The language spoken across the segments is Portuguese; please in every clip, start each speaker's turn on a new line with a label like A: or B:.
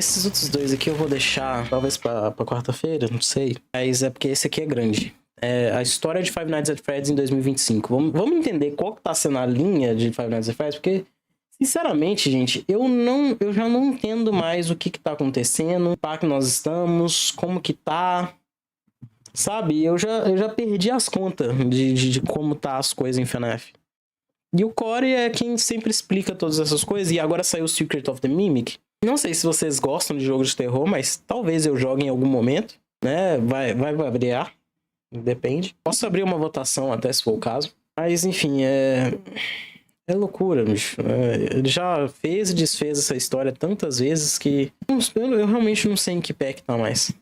A: Esses outros dois aqui eu vou deixar, talvez pra quarta-feira, não sei. Mas é porque esse aqui é grande. É a história de Five Nights at Freddy's em 2025. Vamos entender qual que tá sendo a linha de Five Nights at Freddy's, porque, sinceramente, gente, eu já não entendo mais o que tá acontecendo, que nós estamos, como que tá, sabe? Eu já perdi as contas de como tá as coisas em FNAF. E o Corey é quem sempre explica todas essas coisas, e agora saiu o Secret of the Mimic. Não sei se vocês gostam de jogos de terror, mas talvez eu jogue em algum momento, né? Vai variar, depende. Posso abrir uma votação até se for o caso. Mas, enfim, é loucura, bicho. Ele já fez e desfez essa história tantas vezes que eu realmente não sei em que pé que tá mais.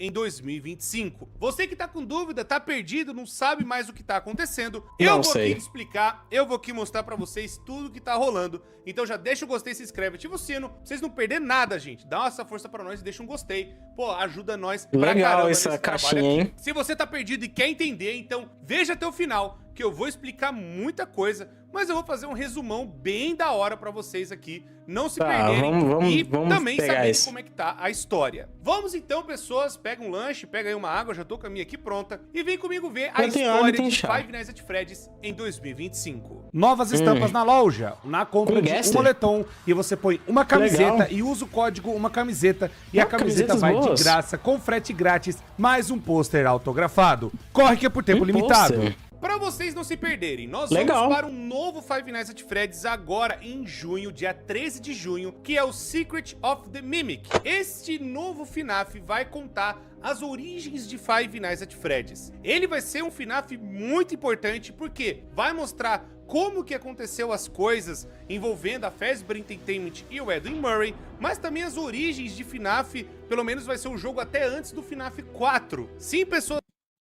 B: Em 2025. Você que tá com dúvida, tá perdido, não sabe mais o que tá acontecendo, eu vou aqui explicar, eu vou aqui mostrar pra vocês tudo que tá rolando. Então já deixa o gostei, se inscreve, ativa o sino, pra vocês não perderem nada, gente. Dá essa força pra nós e deixa um gostei. Pô, ajuda nós pra caramba.
A: Legal essa caixinha, hein?
B: Se você tá perdido e quer entender, então veja até o final, que eu vou explicar muita coisa, mas eu vou fazer um resumão bem da hora pra vocês aqui, não se perderem e também saberem como é que tá a história. Vamos então, pessoas, pega um lanche, pega aí uma água, já tô com a minha aqui pronta, e vem comigo ver a história de Five Nights at Freddy's em 2025. Novas estampas na loja, na compra de um moletom, e você põe uma camiseta e usa o código uma camiseta, e a camiseta vai de graça, com frete grátis, mais um pôster autografado. Corre que é por tempo limitado. Para vocês não se perderem, nós vamos para um novo Five Nights at Freddy's agora em junho, dia 13 de junho, que é o Secret of the Mimic. Este novo FNAF vai contar as origens de Five Nights at Freddy's. Ele vai ser um FNAF muito importante porque vai mostrar como que aconteceu as coisas envolvendo a Fazbear Entertainment e o Edwin Murray, mas também as origens de FNAF, pelo menos vai ser o jogo até antes do FNAF 4. Sim, pessoas...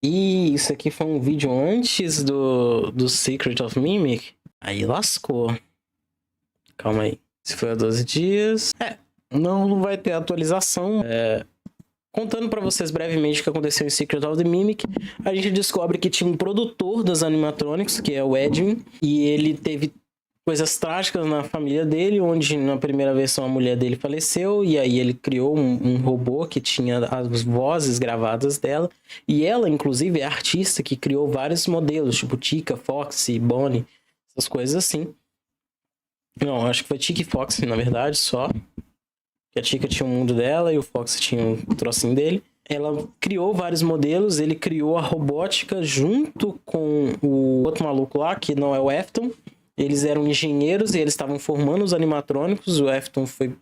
A: Ih, isso aqui foi um vídeo antes do Secret of Mimic? Aí lascou. Calma aí. Se foi há 12 dias... não vai ter atualização. Contando pra vocês brevemente o que aconteceu em Secret of the Mimic, a gente descobre que tinha um produtor das animatronics, que é o Edwin, e ele teve coisas trágicas na família dele, onde na primeira versão a mulher dele faleceu, e aí ele criou um robô que tinha as vozes gravadas dela, e ela, inclusive, é a artista que criou vários modelos, tipo Tika, Foxy, Bonnie, essas coisas assim. Não, acho que foi Tika e Foxy, na verdade, só. A Tika tinha um mundo dela e o Foxy tinha um trocinho dele. Ela criou vários modelos, ele criou a robótica junto com o outro maluco lá, que não é o Afton. Eles eram engenheiros e eles estavam formando os animatrônicos. O Afton foi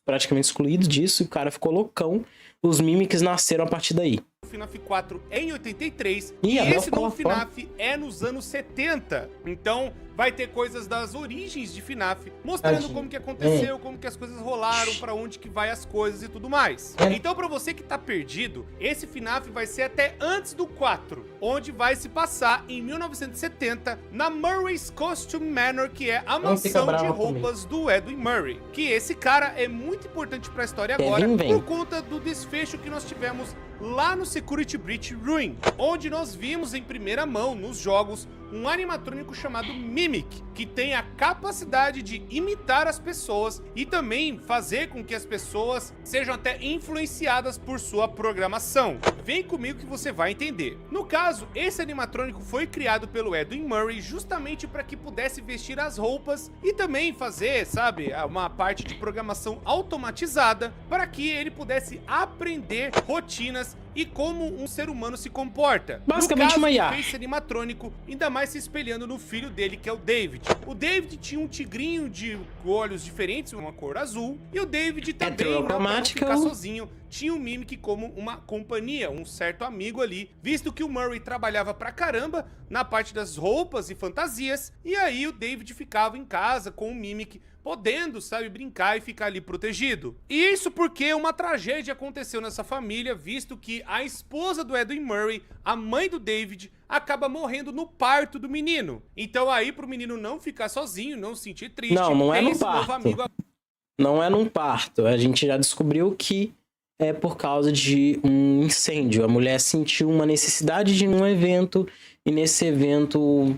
A: praticamente excluído disso e o cara ficou loucão. Os Mimics nasceram a partir daí.
B: O FNAF 4 é em 83 e esse novo FNAF é nos anos 70. Então vai ter coisas das origens de FNAF, mostrando como que aconteceu, como que as coisas rolaram, pra onde que vai as coisas e tudo mais. Então pra você que tá perdido, esse FNAF vai ser até antes do 4, onde vai se passar em 1970 na Murray's Costume Manor, que é a mansão de roupas do Edwin Murray. Que esse cara é muito importante pra história agora, por conta do desfecho que nós tivemos lá no Security Breach Ruin, onde nós vimos em primeira mão nos jogos um animatrônico chamado Mimic, que tem a capacidade de imitar as pessoas e também fazer com que as pessoas sejam até influenciadas por sua programação. Vem comigo que você vai entender. No caso, esse animatrônico foi criado pelo Edwin Murray justamente para que pudesse vestir as roupas e também fazer, sabe, uma parte de programação automatizada para que ele pudesse aprender rotinas e como um ser humano se comporta.
A: Basicamente uma IA.
B: Esse animatrônico, ainda mais se espelhando no filho dele, que é o David. O David tinha um tigrinho de olhos diferentes, uma cor azul, e o David também, não pra ficar sozinho, tinha o Mimic como uma companhia, um certo amigo ali, visto que o Murray trabalhava pra caramba na parte das roupas e fantasias, e aí o David ficava em casa com o Mimic, podendo, sabe, brincar e ficar ali protegido. E isso porque uma tragédia aconteceu nessa família, visto que a esposa do Edwin Murray, a mãe do David, acaba morrendo no parto do menino. Então aí, pro menino não ficar sozinho, não se sentir triste,
A: não é no parto. Não é num parto. A gente já descobriu que é por causa de um incêndio. A mulher sentiu uma necessidade de ir num evento, e nesse evento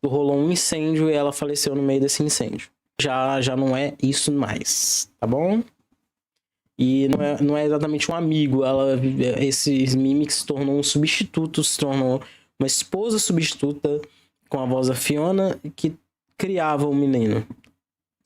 A: rolou um incêndio e ela faleceu no meio desse incêndio. Já não é isso mais, tá bom? E não é exatamente um amigo. Esses Mimics se tornou um substituto, se tornou uma esposa substituta com a voz da Fiona, que criava o menino.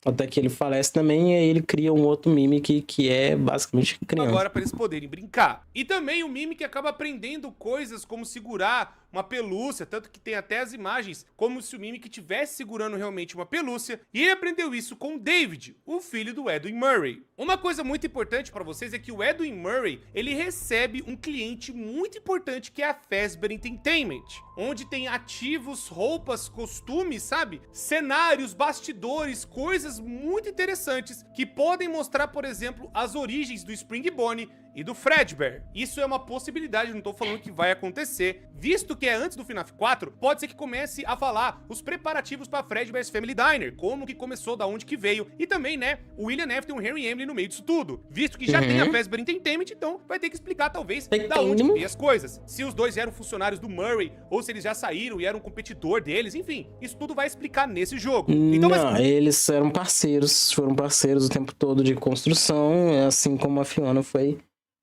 A: Até que ele falece também, e aí ele cria um outro Mimic que é basicamente criança.
B: Agora para eles poderem brincar. E também o Mimic acaba aprendendo coisas como segurar uma pelúcia, tanto que tem até as imagens como se o Mimic estivesse segurando realmente uma pelúcia. E ele aprendeu isso com David, o filho do Edwin Murray. Uma coisa muito importante para vocês é que o Edwin Murray, ele recebe um cliente muito importante que é a Fazbear Entertainment, onde tem ativos, roupas, costumes, sabe? Cenários, bastidores, coisas muito interessantes que podem mostrar, por exemplo, as origens do Spring Bonnie e do Fredbear. Isso é uma possibilidade, não tô falando que vai acontecer. Visto que é antes do FNAF 4, pode ser que comece a falar os preparativos para Fredbear's Family Diner, como que começou, da onde que veio, e também, né, o William Afton e o Henry Emily no meio disso tudo. Visto que já tem a Fazbear Entertainment, então vai ter que explicar, talvez, da onde que veio as coisas. Se os dois eram funcionários do Murray, ou se eles já saíram e eram um competidor deles, enfim, isso tudo vai explicar nesse jogo. Então,
A: não, eles eram parceiros, foram parceiros o tempo todo de construção, assim como a Fiona foi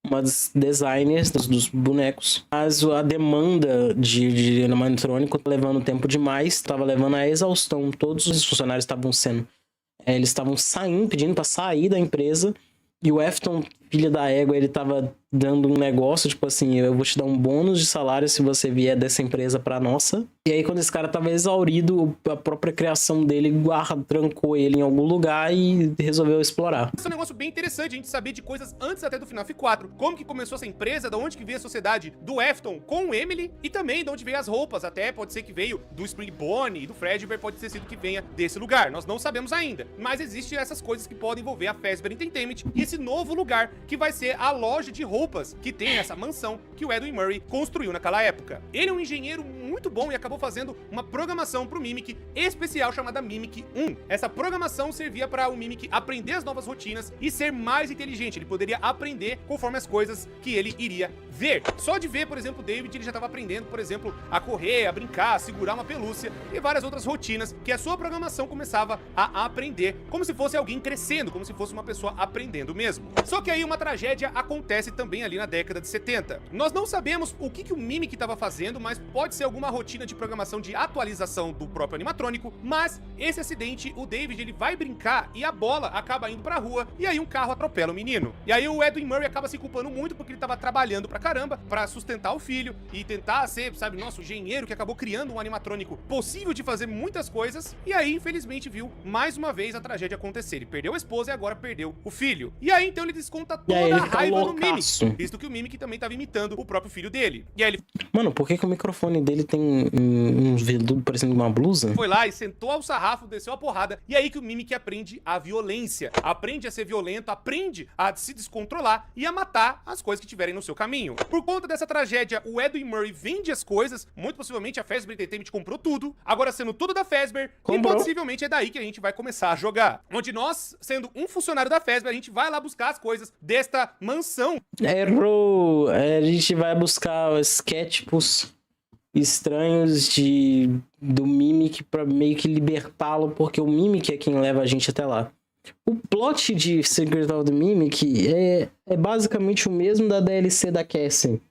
A: uma das designers dos bonecos. Mas a demanda de animatrônico tá levando tempo demais, estava levando à exaustão. Todos os funcionários estavam sendo... eles estavam saindo, pedindo para sair da empresa. E o Afton, filho da égua, ele tava dando um negócio, tipo assim, eu vou te dar um bônus de salário se você vier dessa empresa pra nossa. E aí, quando esse cara tava exaurido, a própria criação dele trancou ele em algum lugar e resolveu explorar.
B: Esse é um negócio bem interessante, a gente saber de coisas antes até do FNAF 4. Como que começou essa empresa, de onde que veio a sociedade do Afton com o Emily, e também de onde veio as roupas. Até pode ser que veio do Spring Bonnie e do Fredbear, pode ter sido que venha desse lugar. Nós não sabemos ainda. Mas existem essas coisas que podem envolver a Fazbear Entertainment e esse novo lugar, que vai ser a loja de roupas que tem essa mansão que o Edwin Murray construiu naquela época. Ele é um engenheiro muito bom e acabou fazendo uma programação para o Mimic especial chamada Mimic 1. Essa programação servia para o Mimic aprender as novas rotinas e ser mais inteligente. Ele poderia aprender conforme as coisas que ele iria ver. Só de ver, por exemplo, o David, ele já estava aprendendo, por exemplo, a correr, a brincar, a segurar uma pelúcia e várias outras rotinas que a sua programação começava a aprender, como se fosse alguém crescendo, como se fosse uma pessoa aprendendo mesmo. Só que aí uma tragédia acontece também ali na década de 70. Nós não sabemos o que o Mimic estava fazendo, mas pode ser alguma rotina de programação de atualização do próprio animatrônico, mas esse acidente, o David, ele vai brincar e a bola acaba indo pra rua e aí um carro atropela o menino. E aí o Edwin Murray acaba se culpando muito porque ele estava trabalhando pra caramba pra sustentar o filho e tentar ser, sabe, nosso engenheiro que acabou criando um animatrônico possível de fazer muitas coisas, e aí infelizmente viu mais uma vez a tragédia acontecer. Ele perdeu a esposa e agora perdeu o filho. E aí então ele desconta toda a raiva no Mimic, visto que o Mimic também estava imitando o próprio filho dele. E aí ele...
A: Mano, por que o microfone dele tem um veludo parecendo uma blusa?
B: Foi lá e sentou ao sarrafo, desceu a porrada, e aí que o Mimic aprende a violência, aprende a ser violento, aprende a se descontrolar e a matar as coisas que tiverem no seu caminho. Por conta dessa tragédia, o Edwin Murray vende as coisas, muito possivelmente a Fazbear Entertainment comprou tudo, agora sendo tudo da Fazbear, e possivelmente é daí que a gente vai começar a jogar. Onde nós, sendo um funcionário da Fazbear, a gente vai lá buscar as coisas desta mansão.
A: Errou! A gente vai buscar sketchbooks estranhos do Mimic pra meio que libertá-lo, porque o Mimic é quem leva a gente até lá. O plot de Secret of the Mimic é basicamente o mesmo da DLC da Cassie.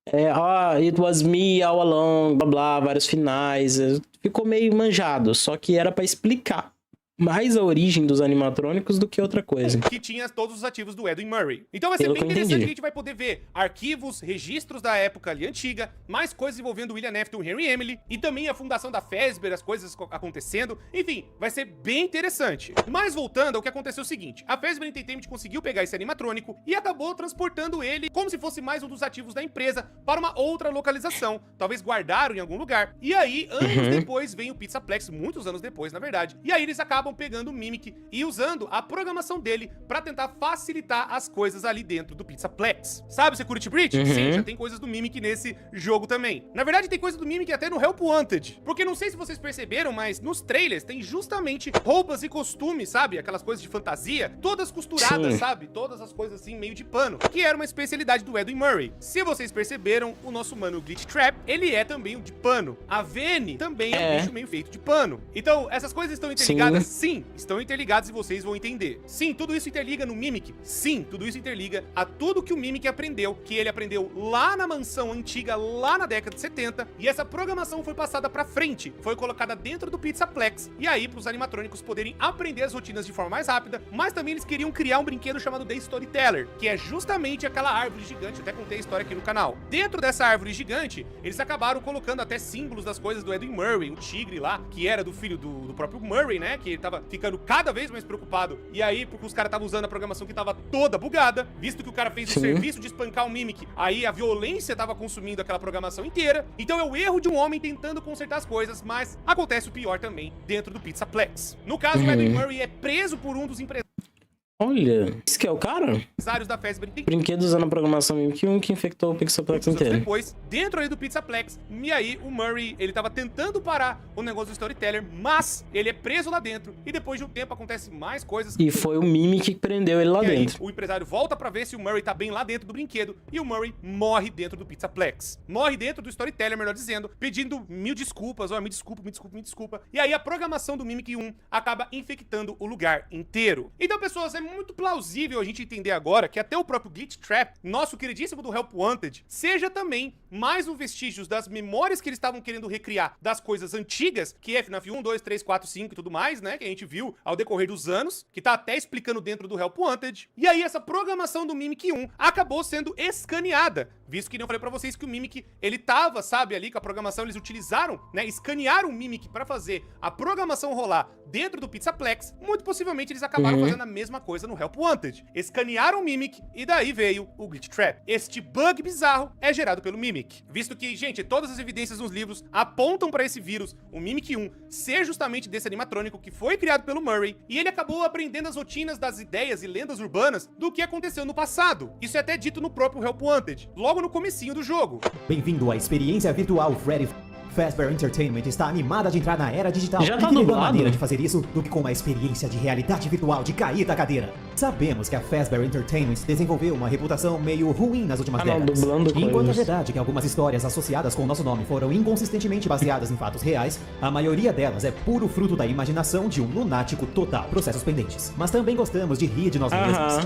A: It was me all along, blá blá, vários finais. Ficou meio manjado, só que era pra explicar mais a origem dos animatrônicos do que outra coisa.
B: Que tinha todos os ativos do Edwin Murray. Então vai ser bem interessante que a gente vai poder ver arquivos, registros da época ali antiga, mais coisas envolvendo o William Afton e o Henry Emily, e também a fundação da Fazbear, as coisas acontecendo. Enfim, vai ser bem interessante. Mas voltando ao que aconteceu o seguinte, a Fazbear Entertainment conseguiu pegar esse animatrônico e acabou transportando ele como se fosse mais um dos ativos da empresa para uma outra localização. Talvez guardaram em algum lugar. E aí, anos depois, vem o Pizzaplex, muitos anos depois, na verdade. E aí eles acabam pegando o Mimic e usando a programação dele pra tentar facilitar as coisas ali dentro do Pizzaplex. Sabe o Security Breach? Sim, já tem coisas do Mimic nesse jogo também. Na verdade, tem coisa do Mimic até no Help Wanted. Porque não sei se vocês perceberam, mas nos trailers tem justamente roupas e costumes, sabe? Aquelas coisas de fantasia, todas costuradas, sabe? Todas as coisas assim, meio de pano, que era uma especialidade do Edwin Murray. Se vocês perceberam, o nosso mano Glitch Trap, ele é também o de pano. A Vene também é um bicho meio feito de pano. Então, essas coisas estão interligadas Sim, estão interligados e vocês vão entender. Sim, tudo isso interliga no Mimic. Sim, tudo isso interliga a tudo que o Mimic aprendeu, que ele aprendeu lá na mansão antiga, lá na década de 70, e essa programação foi passada pra frente, foi colocada dentro do Pizzaplex, e aí pros animatrônicos poderem aprender as rotinas de forma mais rápida, mas também eles queriam criar um brinquedo chamado The Storyteller, que é justamente aquela árvore gigante, até contei a história aqui no canal. Dentro dessa árvore gigante, eles acabaram colocando até símbolos das coisas do Edwin Murray, o tigre lá, que era do filho do próprio Murray, né, que ele tava ficando cada vez mais preocupado, e aí porque os caras estavam usando a programação que tava toda bugada, visto que o cara fez o serviço de espancar o Mimic, aí a violência tava consumindo aquela programação inteira, então é o erro de um homem tentando consertar as coisas, mas acontece o pior também dentro do Pizzaplex. No caso, o Edwin Murray é preso por um dos empresários.
A: Olha, esse que é o cara?
B: Da Fazbear.
A: Brinquedo usando a programação Mimic 1 que infectou o Pizzaplex inteiro.
B: Depois, dentro ali do Pizzaplex, e aí o Murray, ele tava tentando parar o negócio do Storyteller, mas ele é preso lá dentro, e depois de um tempo acontece mais coisas.
A: E foi o Mimic que prendeu ele lá dentro.
B: Aí, o empresário volta pra ver se o Murray tá bem lá dentro do brinquedo, e o Murray morre dentro do Pizzaplex. Morre dentro do Storyteller, melhor dizendo, pedindo mil desculpas, me desculpa. E aí a programação do Mimic 1 acaba infectando o lugar inteiro. Então, pessoas, é muito plausível a gente entender agora que até o próprio Glitch Trap, nosso queridíssimo do Help Wanted, seja também mais um vestígio das memórias que eles estavam querendo recriar das coisas antigas, que é FNAF 1, 2, 3, 4, 5 e tudo mais, né, que a gente viu ao decorrer dos anos, que tá até explicando dentro do Help Wanted. E aí essa programação do Mimic 1 acabou sendo escaneada, visto que eu falei pra vocês que o Mimic, ele tava, sabe, ali com a programação, eles utilizaram, né, escanearam o Mimic pra fazer a programação rolar dentro do Pizzaplex, muito possivelmente eles acabaram fazendo a mesma coisa no Help Wanted. Escanearam o Mimic e daí veio o Glitch Trap. Este bug bizarro é gerado pelo Mimic, visto que, gente, todas as evidências nos livros apontam pra esse vírus, o Mimic 1, ser justamente desse animatrônico que foi criado pelo Murray, e ele acabou aprendendo as rotinas das ideias e lendas urbanas do que aconteceu no passado. Isso é até dito no próprio Help Wanted, logo no comecinho do jogo.
C: Bem-vindo à experiência virtual Freddy Fazbear Entertainment está animada de entrar na era digital.
A: Já tá
C: e que melhor
A: dublado.
C: maneira de fazer isso do que com uma experiência de realidade virtual de cair da cadeira. Sabemos que a Fazbear Entertainment desenvolveu uma reputação meio ruim nas últimas décadas. Enquanto é verdade que algumas histórias associadas com o nosso nome foram inconsistentemente baseadas em fatos reais, a maioria delas é puro fruto da imaginação de um lunático total. Processos pendentes. Mas também gostamos de rir de nós mesmos.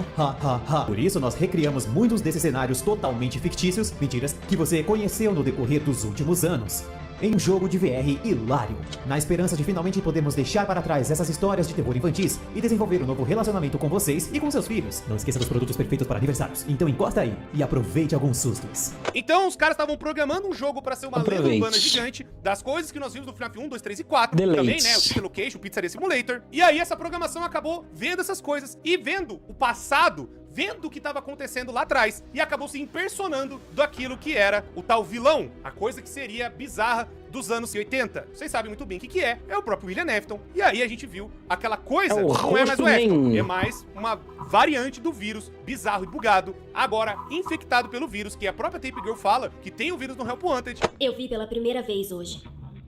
C: Por isso nós recriamos muitos desses cenários totalmente fictícios, mentiras, que você conheceu no decorrer dos últimos anos. Em um jogo de VR hilário, na esperança de finalmente podermos deixar para trás essas histórias de terror infantis e desenvolver um novo relacionamento com vocês e com seus filhos. Não esqueça dos produtos perfeitos para aniversários. Então encosta aí e aproveite alguns sustos.
B: Então os caras estavam programando um jogo pra ser uma lenda urbana gigante das coisas que nós vimos no FNAF 1, 2, 3 e 4. Também, né, o City Location, o Pizzeria Simulator. E aí essa programação acabou vendo essas coisas e vendo o passado, vendo o que estava acontecendo lá atrás, e acabou se impersonando daquilo que era o tal vilão, a coisa que seria bizarra dos anos 80. Vocês sabem muito bem o que é o próprio William Afton. E aí a gente viu aquela coisa, não é mais o Afton, é mais uma variante do vírus bizarro e bugado, agora infectado pelo vírus, que a própria Tape Girl fala que tem o vírus no Help Wanted.
D: Eu vi pela primeira vez hoje.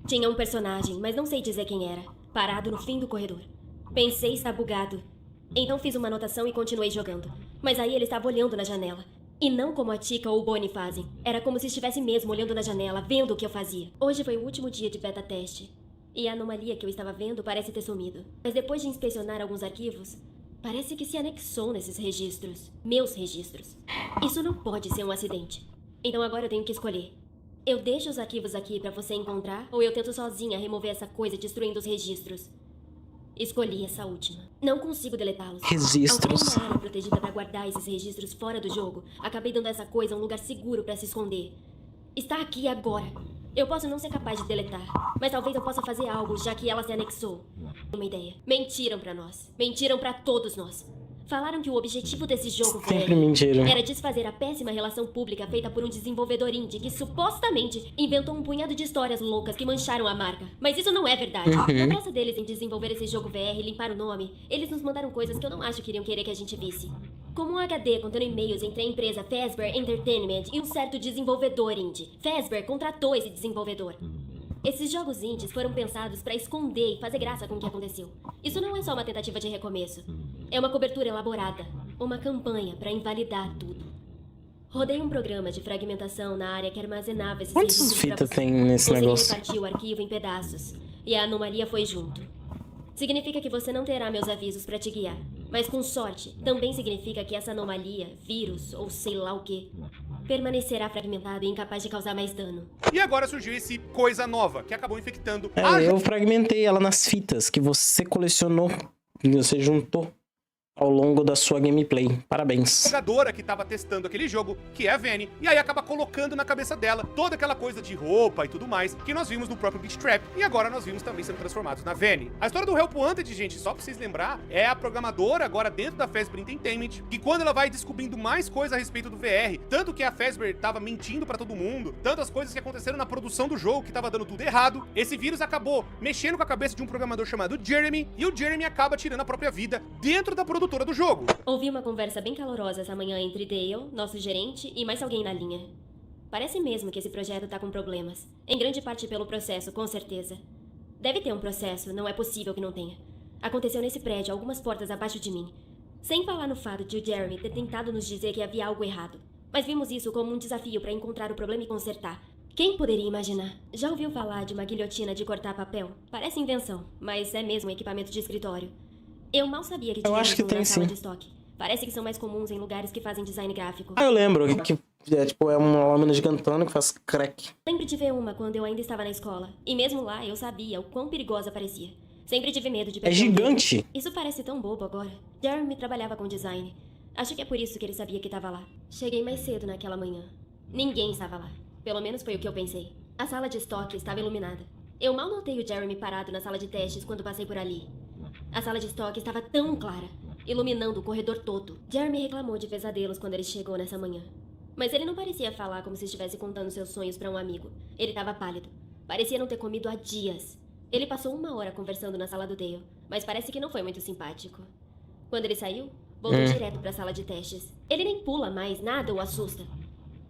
D: Tinha um personagem, mas não sei dizer quem era, parado no fim do corredor. Pensei estar bugado. Então fiz uma anotação e continuei jogando. Mas aí ele estava olhando na janela. E não como a Tika ou o Bonnie fazem. Era como se estivesse mesmo olhando na janela, vendo o que eu fazia. Hoje foi o último dia de beta teste. E a anomalia que eu estava vendo parece ter sumido. Mas depois de inspecionar alguns arquivos, parece que se anexou nesses registros. Meus registros. Isso não pode ser um acidente. Então agora eu tenho que escolher. Eu deixo os arquivos aqui pra você encontrar, ou eu tento sozinha remover essa coisa destruindo os registros? Escolhi essa última. Não consigo deletá-los.
A: Registros.
D: Ao ter uma área protegida pra guardar esses registros fora do jogo, acabei dando essa coisa um lugar seguro pra se esconder. Está aqui agora. Eu posso não ser capaz de deletar, mas talvez eu possa fazer algo, já que ela se anexou. Uma ideia. Mentiram pra nós. Mentiram pra todos nós. Falaram que o objetivo desse jogo era desfazer a péssima relação pública feita por um desenvolvedor indie que supostamente inventou um punhado de histórias loucas que mancharam a marca. Mas isso não é verdade. Na pressa deles em desenvolver esse jogo VR e limpar o nome, eles nos mandaram coisas que eu não acho que iriam querer que a gente visse. Como um HD contendo e-mails entre a empresa Fazbear Entertainment e um certo desenvolvedor indie. Fazbear contratou esse desenvolvedor. Esses jogos indies foram pensados pra esconder e fazer graça com o que aconteceu. Isso não é só uma tentativa de recomeço. É uma cobertura elaborada. Uma campanha pra invalidar tudo. Rodei um programa de fragmentação na área que armazenava esses
A: Quantas fitas tem nesse negócio?
D: Consegui repartir o arquivo em pedaços. E a anomalia foi junto. Significa que você não terá meus avisos pra te guiar. Mas com sorte, também significa que essa anomalia, vírus ou sei lá o quê, permanecerá fragmentado e incapaz de causar mais dano.
B: E agora surgiu esse coisa nova, que acabou infectando...
A: Eu fragmentei ela nas fitas que você colecionou, que você juntou ao longo da sua gameplay. Parabéns.
B: A jogadora que tava testando aquele jogo, que é a Vanny, e aí acaba colocando na cabeça dela toda aquela coisa de roupa e tudo mais, que nós vimos no próprio Beat Trap, e agora nós vimos também sendo transformados na Vanny. A história do Help Wanted, gente, só pra vocês lembrar, é a programadora agora dentro da Fazbear Entertainment, que quando ela vai descobrindo mais coisas a respeito do VR, tanto que a Fazbear tava mentindo pra todo mundo, tantas coisas que aconteceram na produção do jogo que tava dando tudo errado, esse vírus acabou mexendo com a cabeça de um programador chamado Jeremy, e o Jeremy acaba tirando a própria vida dentro da produtora do jogo.
D: Ouvi uma conversa bem calorosa essa manhã entre Dale, nosso gerente, e mais alguém na linha. Parece mesmo que esse projeto tá com problemas. Em grande parte pelo processo, com certeza. Deve ter um processo, não é possível que não tenha. Aconteceu nesse prédio, algumas portas abaixo de mim. Sem falar no fato de o Jeremy ter tentado nos dizer que havia algo errado. Mas vimos isso como um desafio para encontrar o problema e consertar. Quem poderia imaginar? Já ouviu falar de uma guilhotina de cortar papel? Parece invenção, mas é mesmo um equipamento de escritório. Eu mal sabia que tinha na sala de estoque. Parece que são mais comuns em lugares que fazem design gráfico.
A: Eu lembro que é uma lâmina gigantona que faz crack.
D: Lembro de ver uma quando eu ainda estava na escola. E mesmo lá eu sabia o quão perigosa parecia. Sempre tive medo de perder.
A: É gigante!
D: Isso parece tão bobo agora. Jeremy trabalhava com design. Acho que é por isso que ele sabia que estava lá. Cheguei mais cedo naquela manhã. Ninguém estava lá. Pelo menos foi o que eu pensei. A sala de estoque estava iluminada. Eu mal notei o Jeremy parado na sala de testes quando passei por ali. A sala de estoque estava tão clara, iluminando o corredor todo. Jeremy reclamou de pesadelos quando ele chegou nessa manhã. Mas ele não parecia falar como se estivesse contando seus sonhos para um amigo. Ele estava pálido. Parecia não ter comido há dias. Ele passou 1 hora conversando na sala do Dale, mas parece que não foi muito simpático. Quando ele saiu, voltou direto para a sala de testes. Ele nem pula mais, nada o assusta.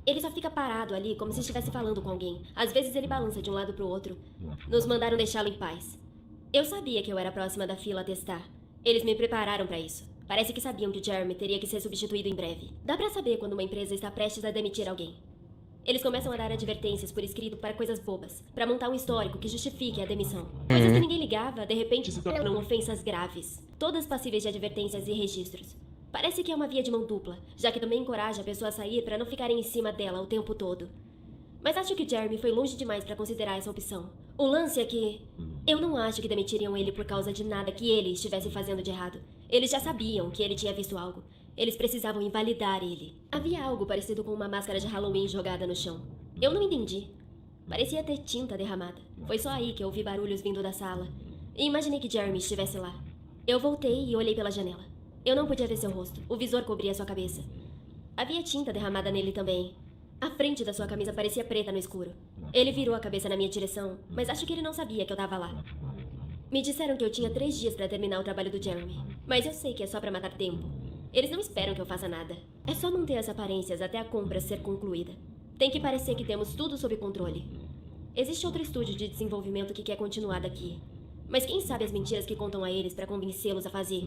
D: Ele só fica parado ali como se estivesse falando com alguém. Às vezes ele balança de um lado para o outro. Nos mandaram deixá-lo em paz. Eu sabia que eu era próxima da fila a testar. Eles me prepararam para isso. Parece que sabiam que o Jeremy teria que ser substituído em breve. Dá pra saber quando uma empresa está prestes a demitir alguém. Eles começam a dar advertências por escrito para coisas bobas, para montar um histórico que justifique a demissão. Coisas que ninguém ligava, de repente se tornam ofensas graves. Todas passíveis de advertências e registros. Parece que é uma via de mão dupla, já que também encoraja a pessoa a sair para não ficarem em cima dela o tempo todo. Mas acho que Jeremy foi longe demais para considerar essa opção. O lance é que... eu não acho que demitiriam ele por causa de nada que ele estivesse fazendo de errado. Eles já sabiam que ele tinha visto algo. Eles precisavam invalidar ele. Havia algo parecido com uma máscara de Halloween jogada no chão. Eu não entendi. Parecia ter tinta derramada. Foi só aí que eu ouvi barulhos vindo da sala. E imaginei que Jeremy estivesse lá. Eu voltei e olhei pela janela. Eu não podia ver seu rosto. O visor cobria sua cabeça. Havia tinta derramada nele também. A frente da sua camisa parecia preta no escuro. Ele virou a cabeça na minha direção, mas acho que ele não sabia que eu tava lá. Me disseram que eu tinha 3 dias pra terminar o trabalho do Jeremy, mas eu sei que é só pra matar tempo. Eles não esperam que eu faça nada. É só manter as aparências até a compra ser concluída. Tem que parecer que temos tudo sob controle. Existe outro estúdio de desenvolvimento que quer continuar daqui. Mas quem sabe as mentiras que contam a eles pra convencê-los a fazer?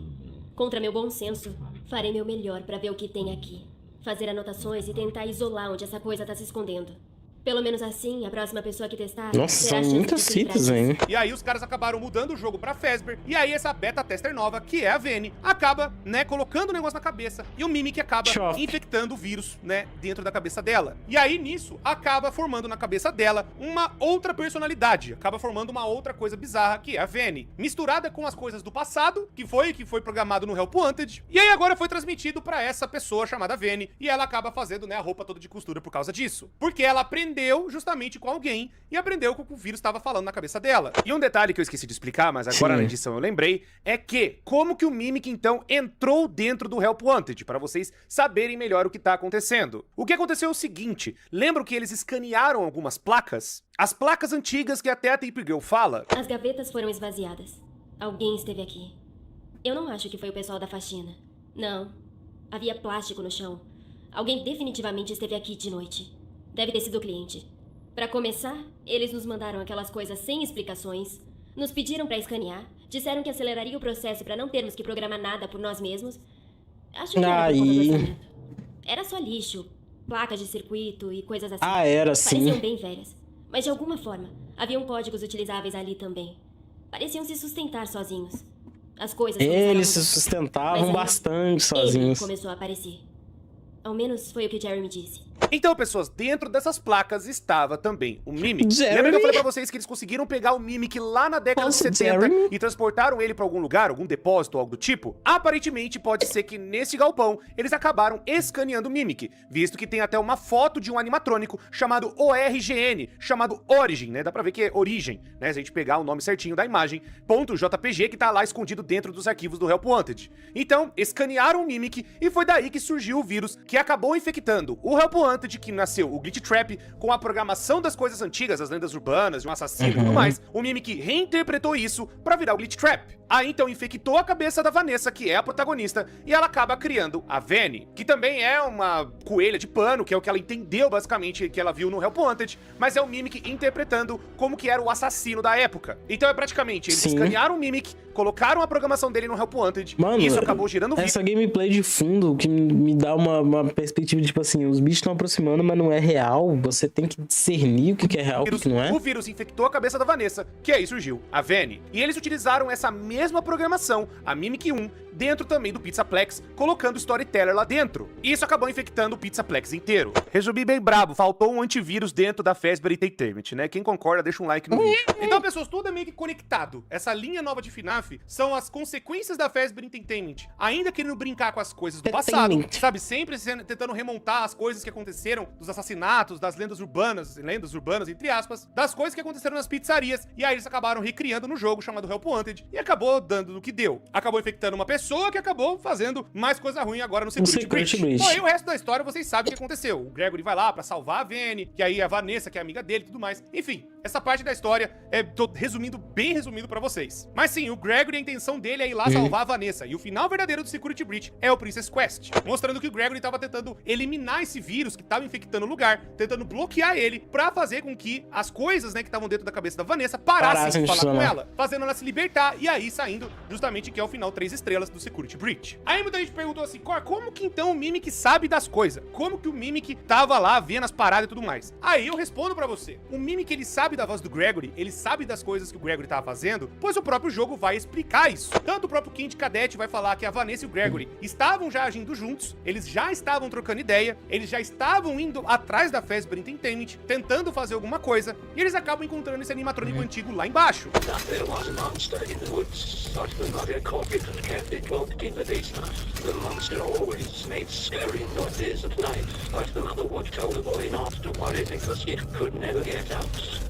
D: Contra meu bom senso, farei meu melhor pra ver o que tem aqui. Fazer anotações e tentar isolar onde essa coisa tá se escondendo. Pelo menos assim, a próxima pessoa que testar...
A: Nossa, são muitas fitas, hein?
B: E aí os caras acabaram mudando o jogo pra Fazbear. E aí essa beta tester nova, que é a Vanny, acaba, né, colocando o negócio na cabeça. E o Mimic acaba infectando o vírus, né, dentro da cabeça dela. E aí, nisso, acaba formando na cabeça dela uma outra personalidade. Acaba formando uma outra coisa bizarra, que é a Vanny. Misturada com as coisas do passado, que foi programado no Help Wanted. E aí agora foi transmitido pra essa pessoa chamada Vanny. E ela acaba fazendo, né, a roupa toda de costura por causa disso. Porque ela aprendeu justamente com alguém e aprendeu com o que o vírus estava falando na cabeça dela. E um detalhe que eu esqueci de explicar, mas agora na edição eu lembrei, é que como que o Mimic então entrou dentro do Help Wanted, para vocês saberem melhor o que tá acontecendo. O que aconteceu é o seguinte, lembram que eles escanearam algumas placas? As placas antigas que até a Tape Girl fala.
D: As gavetas foram esvaziadas. Alguém esteve aqui. Eu não acho que foi o pessoal da faxina. Não. Havia plástico no chão. Alguém definitivamente esteve aqui de noite. Deve ter sido o cliente. Pra começar, eles nos mandaram aquelas coisas sem explicações, nos pediram pra escanear, disseram que aceleraria o processo pra não termos que programar nada por nós mesmos. Acho que era por conta do orçamento. Era só lixo, placas de circuito e coisas assim.
A: Era sim.
D: Pareciam bem velhas. Mas de alguma forma, haviam códigos utilizáveis ali também. Pareciam se sustentar sozinhos. As coisas
A: eles se sustentavam bastante sozinhos.
D: Ele começou a aparecer. Ao menos foi o que Jeremy disse.
B: Então, pessoas, dentro dessas placas estava também o Mimic. Lembra que eu falei pra vocês que eles conseguiram pegar o Mimic lá na década de 70 e transportaram ele pra algum lugar, algum depósito ou algo do tipo? Aparentemente, pode ser que nesse galpão eles acabaram escaneando o Mimic, visto que tem até uma foto de um animatrônico chamado ORGN, chamado Origin, né? Dá pra ver que é origem, né? Se a gente pegar o nome certinho da imagem, .jpg, que tá lá escondido dentro dos arquivos do Help Wanted. Então, escanearam o Mimic e foi daí que surgiu o vírus que acabou infectando o Help Wanted, que nasceu o Glitch Trap com a programação das coisas antigas, as lendas urbanas, de um assassino e tudo mais. O Mimic reinterpretou isso pra virar o Glitch Trap. Aí então infectou a cabeça da Vanessa, que é a protagonista, e ela acaba criando a Vanny, que também é uma coelha de pano, que é o que ela entendeu basicamente, que ela viu no Help Wanted, mas é o Mimic interpretando como que era o assassino da época. Então é praticamente, eles escanearam o Mimic, colocaram a programação dele no Help Wanted,
A: mano,
B: e isso acabou gerando
A: essa gameplay de fundo que me dá uma perspectiva de, tipo assim, os bichos estão aproximando, mas não é real, você tem que discernir o que é real e o que não é.
B: O vírus infectou a cabeça da Vanessa, que aí surgiu a Vanny. E eles utilizaram essa mesma programação, a Mimic 1, dentro também do Pizzaplex, colocando o Storyteller lá dentro. E isso acabou infectando o Pizzaplex inteiro. Resumi bem brabo, faltou um antivírus dentro da Fazbear Entertainment, né? Quem concorda, deixa um like no vídeo. Então, pessoas, tudo é meio que conectado. Essa linha nova de FNAF são as consequências da Fazbear Entertainment. Ainda querendo brincar com as coisas do passado, sabe? Sempre tentando remontar as coisas que aconteceram, dos assassinatos, das lendas urbanas, entre aspas, das coisas que aconteceram nas pizzarias. E aí eles acabaram recriando no jogo chamado Help Wanted. E acabou dando no que deu. Acabou infectando uma pessoa que acabou fazendo mais coisa ruim agora no Security Breach. Bom, aí o resto da história vocês sabem o que aconteceu. O Gregory vai lá pra salvar a Vanny, que aí a Vanessa, que é amiga dele e tudo mais. Enfim, essa parte da história tô resumindo, bem resumido pra vocês. Mas sim, o Gregory, a intenção dele é ir lá salvar a Vanessa. E o final verdadeiro do Security Breach é o Princess Quest, mostrando que o Gregory tava tentando eliminar esse vírus que tava infectando o lugar, tentando bloquear ele pra fazer com que as coisas, né, que estavam dentro da cabeça da Vanessa parassem de falar com ela, fazendo ela se libertar e aí saindo justamente que é o final 3 estrelas do Security Breach. Aí muita gente perguntou assim, Cor, como que então o Mimic sabe das coisas? Como que o Mimic tava lá vendo as paradas e tudo mais? Aí eu respondo pra você, o Mimic ele sabe da voz do Gregory, ele sabe das coisas que o Gregory tava fazendo, pois o próprio jogo vai explicar isso. Tanto o próprio King Cadet vai falar que a Vanessa e o Gregory estavam já agindo juntos, eles já estavam trocando ideia, eles já estavam indo atrás da Fazbear Entertainment, tentando fazer alguma coisa, e eles acabam encontrando esse animatrônico antigo lá embaixo. The monster always made scary noises at night, but the mother would tell the boy not to worry because it could never get out.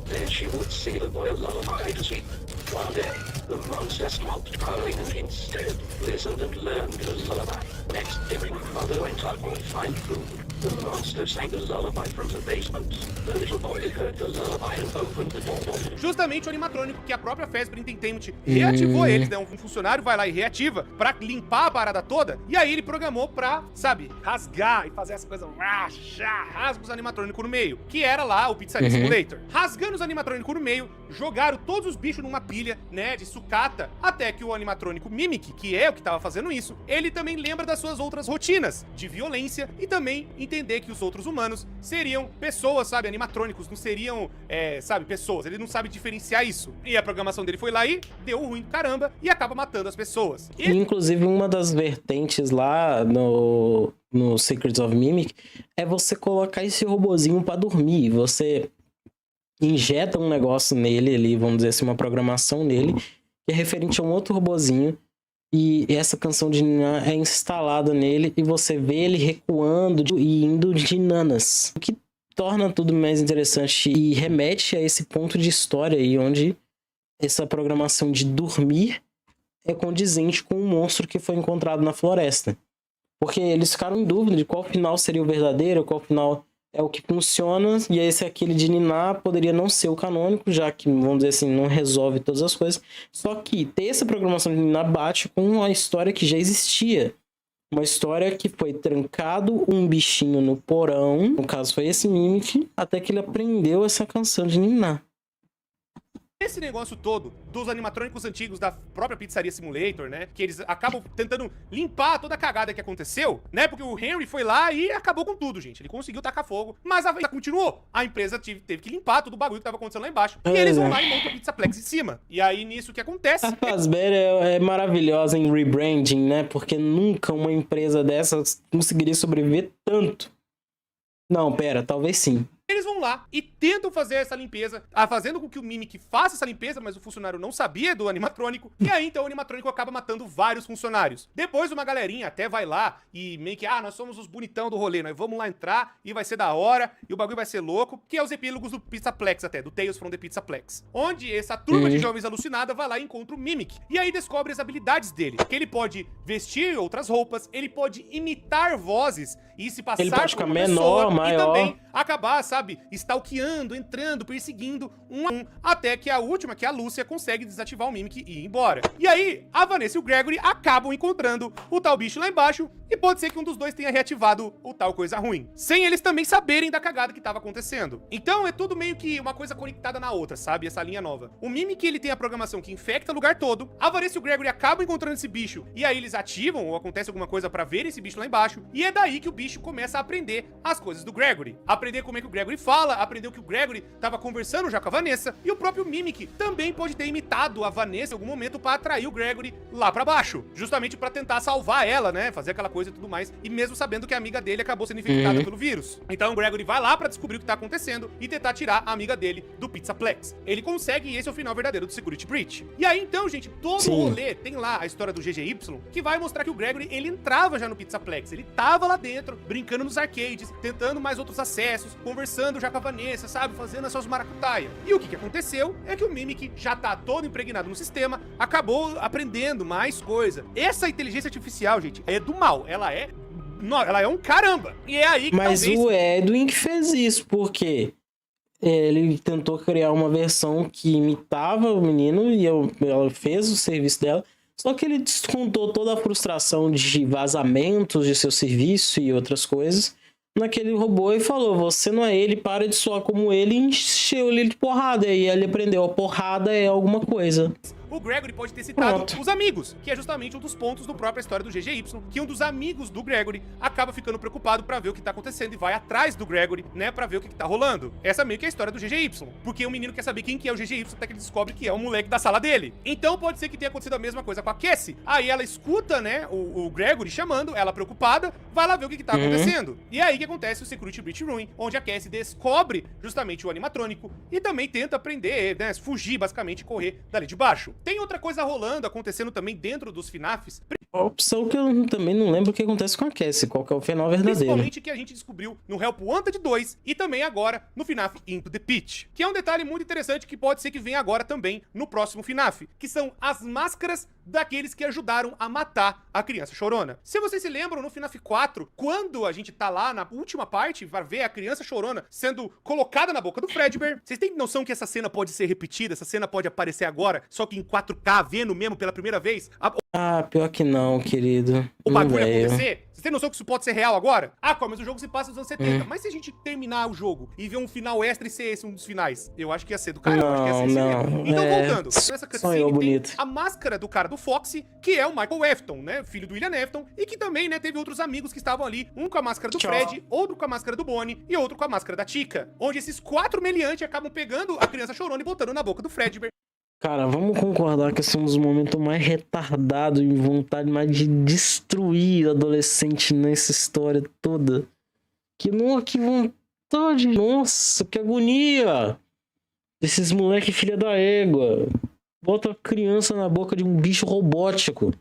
B: Then she would sing the boy a lullaby to sleep. One day, the monster stopped crying and instead listened and learned the lullaby. Next day, my mother went out to find food. The monster sang the lullaby from the basement. The little boy heard the lullaby and opened the door. Justamente o animatrônico que a própria Fazbear Entertainment reativou eles, né? Um funcionário vai lá e reativa pra limpar a parada toda. E aí ele programou pra, sabe, rasgar e fazer essa coisa, rasga os animatrônicos no meio. Que era lá o Pizzaria Simulator. Rasgando os animatrônicos no meio, jogaram todos os bichos numa pilha, né, de sucata, até que o animatrônico Mimic, que é o que tava fazendo isso, ele também lembra das suas outras rotinas de violência e também entender que os outros humanos seriam pessoas, sabe, animatrônicos, não seriam, sabe, pessoas. Ele não sabe diferenciar isso. E a programação dele foi lá e deu ruim do caramba e acaba matando as pessoas. E... Inclusive, uma das vertentes lá no Secrets of Mimic é você colocar esse robozinho pra dormir. Você injeta um negócio nele ali, vamos dizer assim, uma programação nele, que é referente a um outro robozinho. E essa canção de Nina é instalada nele e você vê ele recuando e indo de nanas. O que torna tudo mais interessante e remete a esse ponto de história aí, onde essa programação de dormir é condizente com o monstro que foi encontrado na floresta. Porque eles ficaram em dúvida de qual final seria o verdadeiro, qual final é o que funciona, e esse aquele de Niná poderia não ser o canônico, já que, vamos dizer assim, não resolve todas as coisas. Só que ter essa programação de Niná bate com a história que já existia. Uma história que foi trancado um bichinho no porão, no caso foi esse Mimic, até que ele aprendeu essa canção de Niná. Esse negócio todo dos animatrônicos antigos da própria Pizzaria Simulator, né? Que eles acabam tentando limpar toda a cagada que aconteceu, né? Porque o Henry foi lá e acabou com tudo, gente. Ele conseguiu tacar fogo, mas a venda continuou. A empresa teve que limpar todo o bagulho que tava acontecendo lá embaixo. E eles vão lá e montam a Pizzaplex em cima. E aí, nisso, o que acontece?
A: A Fazbear é maravilhosa em rebranding, né? Porque nunca uma empresa dessas conseguiria sobreviver tanto. Não, pera, talvez sim.
B: Eles vão lá e tentam fazer essa limpeza, fazendo com que o Mimic faça essa limpeza, mas o funcionário não sabia do animatrônico, e aí então o animatrônico acaba matando vários funcionários. Depois uma galerinha até vai lá e meio que, nós somos os bonitão do rolê, nós vamos lá entrar e vai ser da hora, e o bagulho vai ser louco, que é os epílogos do Pizzaplex até, do Tales from the Pizzaplex, onde essa turma de jovens alucinada vai lá e encontra o Mimic, e aí descobre as habilidades dele, que ele pode vestir outras roupas, ele pode imitar vozes e se passar
A: ele pode ficar
B: por uma
A: menor,
B: pessoa,
A: maior.
B: e também acabar, sabe, stalkeando, entrando, perseguindo um a um, até que a última, que é a Lúcia, consegue desativar o Mimic e ir embora. E aí, a Vanessa e o Gregory acabam encontrando o tal bicho lá embaixo, e pode ser que um dos dois tenha reativado o tal coisa ruim, sem eles também saberem da cagada que tava acontecendo. Então é tudo meio que uma coisa conectada na outra, sabe? Essa linha nova. O Mimic, ele tem a programação que infecta o lugar todo, a Vanessa e o Gregory acabam encontrando esse bicho, e aí eles ativam, ou acontece alguma coisa pra ver esse bicho lá embaixo, e é daí que o bicho começa a aprender as coisas do Gregory. Aprender como é que o Gregory fala, aprender o que o Gregory tava conversando já com a Vanessa, e o próprio Mimic também pode ter imitado a Vanessa em algum momento pra atrair o Gregory lá pra baixo, justamente pra tentar salvar ela, né, fazer aquela coisa e tudo mais, e mesmo sabendo que a amiga dele acabou sendo infectada pelo vírus. Então o Gregory vai lá pra descobrir o que tá acontecendo e tentar tirar a amiga dele do Pizzaplex. Ele consegue, e esse é o final verdadeiro do Security Breach. E aí então, gente, todo o rolê tem lá a história do GGY, que vai mostrar que o Gregory, ele entrava já no Pizzaplex, ele tava lá dentro, brincando nos arcades, tentando mais outros acessos, conversando já com a Vanessa, sabe, fazendo as suas maracutaia. E o que aconteceu é que o Mimic já tá todo impregnado no sistema, acabou aprendendo mais coisa. Essa inteligência artificial, gente, é do mal, ela é um caramba. E é aí que
A: Mas
B: talvez...
A: o Edwin que fez isso, porque ele tentou criar uma versão que imitava o menino e ela fez o serviço dela, só que ele descontou toda a frustração de vazamentos de seu serviço e outras coisas naquele robô e falou, você não é ele, para de soar como ele, e encheu ele de porrada. E ele aprendeu, a porrada é alguma coisa.
B: O Gregory pode ter citado os amigos, que é justamente um dos pontos da própria história do GGY, que um dos amigos do Gregory acaba ficando preocupado pra ver o que tá acontecendo e vai atrás do Gregory, né, pra ver o que tá rolando. Essa meio que é a história do GGY, porque o menino quer saber quem que é o GGY até que ele descobre que é o moleque da sala dele. Então pode ser que tenha acontecido a mesma coisa com a Cassie. Aí ela escuta, né, o Gregory chamando, ela preocupada, vai lá ver o que tá acontecendo. E aí que acontece o Security Breach Ruin, onde a Cassie descobre justamente o animatrônico e também tenta aprender, né, fugir basicamente e correr dali de baixo. Tem outra coisa rolando, acontecendo também dentro dos FNAFs.
A: A opção que eu também não lembro o que acontece com a Cassie, qual que é o final verdadeiro.
B: Principalmente que a gente descobriu no Help Wanted 2 e também agora no FNAF Into the Pit. Que é um detalhe muito interessante que pode ser que venha agora também no próximo FNAF, que são as máscaras daqueles que ajudaram a matar a criança chorona. Se vocês se lembram, no FNAF 4, quando a gente tá lá na última parte, vai ver a criança chorona sendo colocada na boca do Fredbear, vocês têm noção que essa cena pode ser repetida, essa cena pode aparecer agora, só que em 4K, vendo mesmo pela primeira vez?
A: Pior que não, querido.
B: O bagulho acontecer? Você tem noção que isso pode ser real agora? Mas o jogo se passa nos anos 70. Mas se a gente terminar o jogo e ver um final extra e ser esse um dos finais, eu acho que ia ser do cara. Eu acho que ia ser esse mesmo. Então, voltando. Nessa cutscene tem a máscara do cara do Foxy, que é o Michael Afton, né? Filho do William Afton. E que também, né, teve outros amigos que estavam ali. Um com a máscara do Fred, outro com a máscara do Bonnie e outro com a máscara da Chica. Onde esses 4 meliantes acabam pegando a criança chorona e botando na boca do Fredbear.
A: Cara, vamos concordar que esse é um dos momentos mais retardados e vontade mais de destruir o adolescente nessa história toda. Que vontade, nossa, que agonia! Esses moleque filha da égua. Bota a criança na boca de um bicho robótico.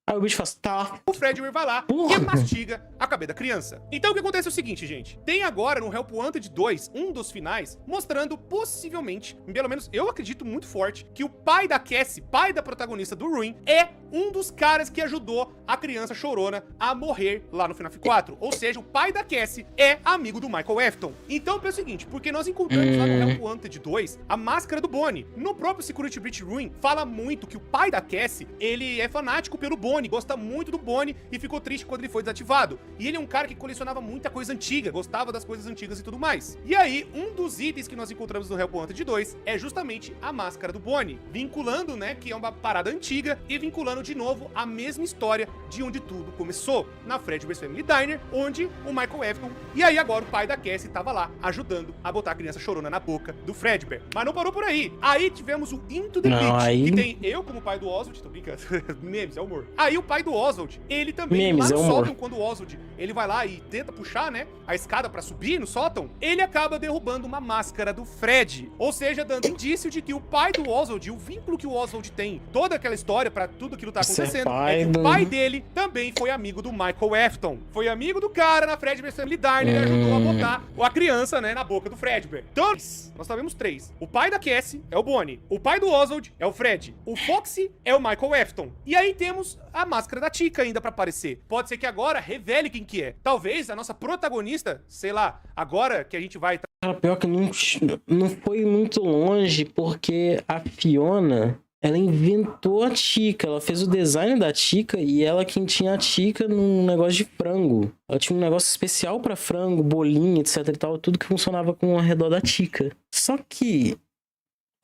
A: Aí o bicho faz, tá.
B: O Fredbear vai lá e mastiga a cabeça da criança. Então o que acontece é o seguinte, gente. Tem agora no Help Wanted 2, um dos finais, mostrando possivelmente, pelo menos eu acredito muito forte, que o pai da Cassie, pai da protagonista do Ruin, é um dos caras que ajudou a criança chorona a morrer lá no FNAF 4. Ou seja, o pai da Cassie é amigo do Michael Afton. Então é o seguinte, porque nós encontramos lá no Help Wanted 2 a máscara do Bonnie. No próprio Security Breach Ruin, fala muito que o pai da Cassie, ele é fanático pelo Bonnie. Bonnie, gosta muito do Bonnie e ficou triste quando ele foi desativado. E ele é um cara que colecionava muita coisa antiga, gostava das coisas antigas e tudo mais. E aí, um dos itens que nós encontramos no Hellboy Wanted 2 é justamente a máscara do Bonnie, vinculando, né, que é uma parada antiga e vinculando de novo a mesma história de onde tudo começou, na Fredbear's Family Diner, onde o Michael Afton, e aí agora o pai da Cassie tava lá, ajudando a botar a criança chorona na boca do Fredbear. Mas não parou por aí. Aí tivemos o Into the Pit, que tem eu como pai do Oswald, tô brincando, memes, é humor. Aí o pai do Oswald, ele também, lá no sótão, quando o Oswald, ele vai lá e tenta puxar, né, a escada pra subir no sótão, ele acaba derrubando uma máscara do Fred, ou seja, dando indício de que o pai do Oswald, o vínculo que o Oswald tem, toda aquela história pra tudo aquilo tá acontecendo, é que o pai dele também foi amigo do Michael Afton. Foi amigo do cara na Fredbear's Family Diner e ajudou a botar a criança, né, na boca do Fredbear. Então, nós sabemos 3. O pai da Cassie é o Bonnie. O pai do Oswald é o Fred. O Foxy é o Michael Afton. E aí temos a máscara da Chica ainda pra aparecer. Pode ser que agora revele quem que é. Talvez a nossa protagonista, sei lá, agora que a gente vai...
A: Cara, pior que não foi muito longe, porque a Fiona... ela inventou a Chica, ela fez o design da Chica e ela quem tinha a Chica num negócio de frango. Ela tinha um negócio especial pra frango, bolinho, etc e tal, tudo que funcionava com ao redor da Chica. Só que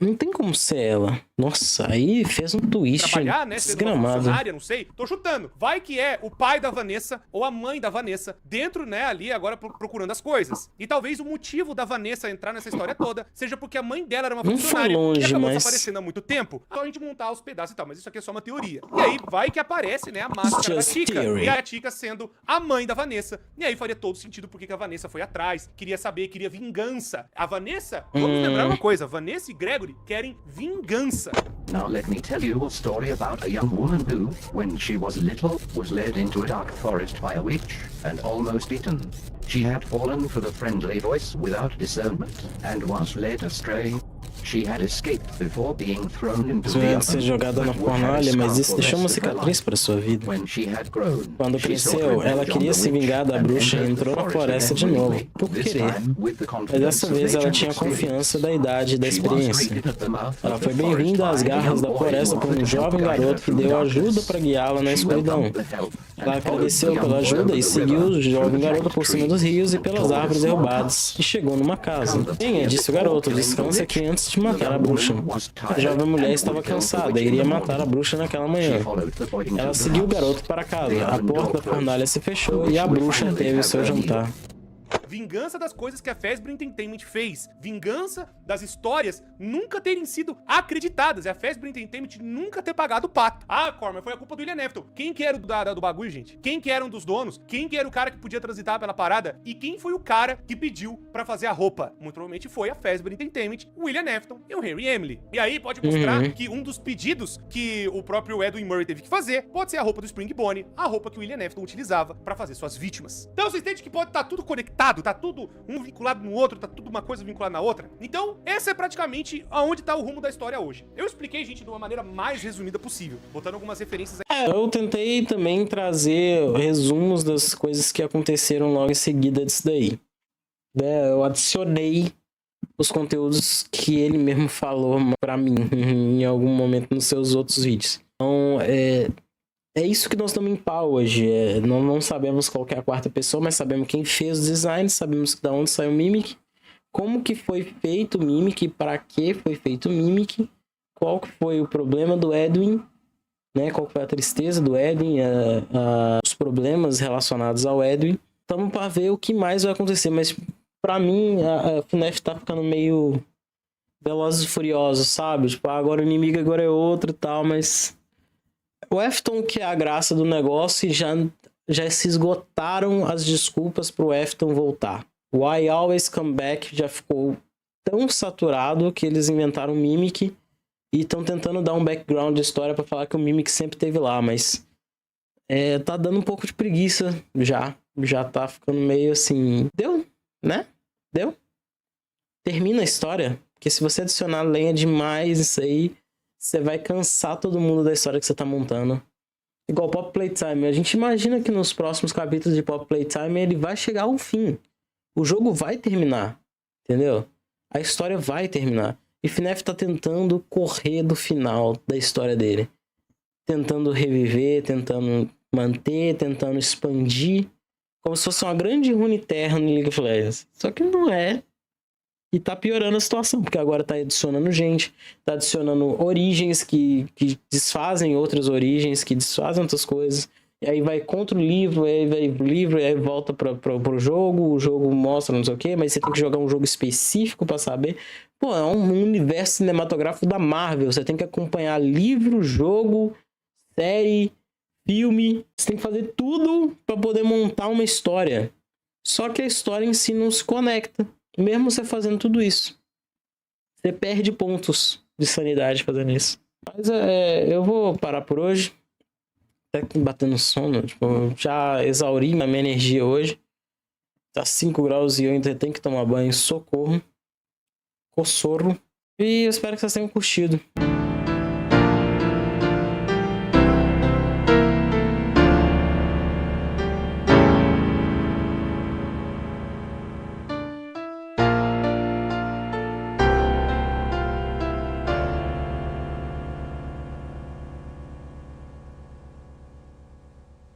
A: não tem como ser ela. Nossa, aí fez um twist
B: trabalhar, né?
A: desgramado.
B: Não sei. Tô chutando. Vai que é o pai da Vanessa ou a mãe da Vanessa dentro, né, ali agora procurando as coisas. E talvez o motivo da Vanessa entrar nessa história toda seja porque a mãe dela era uma funcionária
A: longe,
B: e acabou
A: mas...
B: desaparecendo há muito tempo. Então a gente montar os pedaços e tal, mas isso aqui é só uma teoria. E aí vai que aparece, né, a máscara da Chica. E a Chica sendo a mãe da Vanessa. E aí faria todo sentido porque que a Vanessa foi atrás, queria saber, queria vingança. A Vanessa, vamos lembrar uma coisa, Vanessa e Gregory querem vingança.
E: Now let me tell you a story about a young woman who, when she was little, was led into a dark forest by a witch and almost eaten. She had fallen for the friendly voice without discernment and was led astray. She had escaped before being thrown into the oven,
A: ser jogada na fornalha, mas isso deixou uma cicatriz para sua vida. Quando cresceu, ela queria se vingar da bruxa e entrou na floresta de novo, por querer. Mas dessa vez ela tinha confiança da idade e da experiência. Ela foi bem-vinda às garras da floresta por um jovem garoto que deu ajuda para guiá-la na escuridão. Ela agradeceu pela ajuda e seguiu o jovem garoto por cima dos rios e pelas árvores derrubadas, e chegou numa casa. Quem é? Disse o garoto, descanse aqui antes de matar a bruxa. A jovem mulher estava cansada e iria matar a bruxa naquela manhã. Ela seguiu o garoto para casa. A porta da fornalha se fechou e a bruxa teve o seu jantar.
B: Vingança das coisas que a Fazbear Entertainment fez. Vingança das histórias nunca terem sido acreditadas. E a Fazbear Entertainment nunca ter pagado o pato. Ah, Corman, foi a culpa do William Afton. Quem que era do bagulho, gente? Quem que era um dos donos? Quem que era o cara que podia transitar pela parada? E quem foi o cara que pediu pra fazer a roupa? Muito provavelmente foi a Fazbear Entertainment, o William Afton e o Henry Emily. E aí pode mostrar que um dos pedidos que o próprio Edwin Murray teve que fazer pode ser a roupa do Spring Bonnie, a roupa que o William Afton utilizava pra fazer suas vítimas. Então você entende que pode estar tudo conectado, tá tudo um vinculado no outro, tá tudo uma coisa vinculada na outra. Então, essa é praticamente aonde tá o rumo da história hoje. Eu expliquei, gente, de uma maneira mais resumida possível, botando algumas referências aí.
A: Eu tentei também trazer resumos das coisas que aconteceram logo em seguida disso daí. Eu adicionei os conteúdos que ele mesmo falou pra mim em algum momento nos seus outros vídeos. Então, é isso que nós estamos em pau hoje. Não sabemos qual que é a quarta pessoa, mas sabemos quem fez o design, sabemos de onde saiu o Mimic, como que foi feito o Mimic, para que foi feito o Mimic, qual que foi o problema do Edwin, né? Qual foi a tristeza do Edwin, os problemas relacionados ao Edwin. Estamos para ver o que mais vai acontecer, mas para mim a FNAF tá ficando meio Velozes e Furiosos, sabe? Tipo, agora o inimigo agora é outro e tal, mas... O Afton, que é a graça do negócio, e já se esgotaram as desculpas pro Afton voltar. O I Always Come Back já ficou tão saturado que eles inventaram o Mimic e estão tentando dar um background de história pra falar que o Mimic sempre esteve lá, mas tá dando um pouco de preguiça já tá ficando meio assim... Deu, né? Deu. Termina a história, porque se você adicionar lenha demais isso aí... Você vai cansar todo mundo da história que você tá montando. Igual Pop Playtime. A gente imagina que nos próximos capítulos de Pop Playtime ele vai chegar ao fim. O jogo vai terminar. Entendeu? A história vai terminar. E FNAF tá tentando correr do final da história dele. tentando reviver, tentando manter, tentando expandir, como se fosse uma grande Runeterra no League of Legends. Só que não é. E tá piorando a situação, porque agora tá adicionando gente, tá adicionando origens que desfazem outras origens, que desfazem outras coisas. E aí vai contra o livro, aí vai pro livro, e aí volta pro jogo, o jogo mostra não sei o que, mas você tem que jogar um jogo específico pra saber. Pô, é um universo cinematográfico da Marvel, você tem que acompanhar livro, jogo, série, filme, você tem que fazer tudo pra poder montar uma história. Só que a história em si não se conecta, mesmo você fazendo tudo isso. Você perde pontos de sanidade fazendo isso. Mas eu vou parar por hoje. Até batendo sono, tipo, eu já exauri a minha energia hoje. Tá 5 graus e eu ainda tenho que tomar banho, socorro. Coçorro. E eu espero que vocês tenham curtido.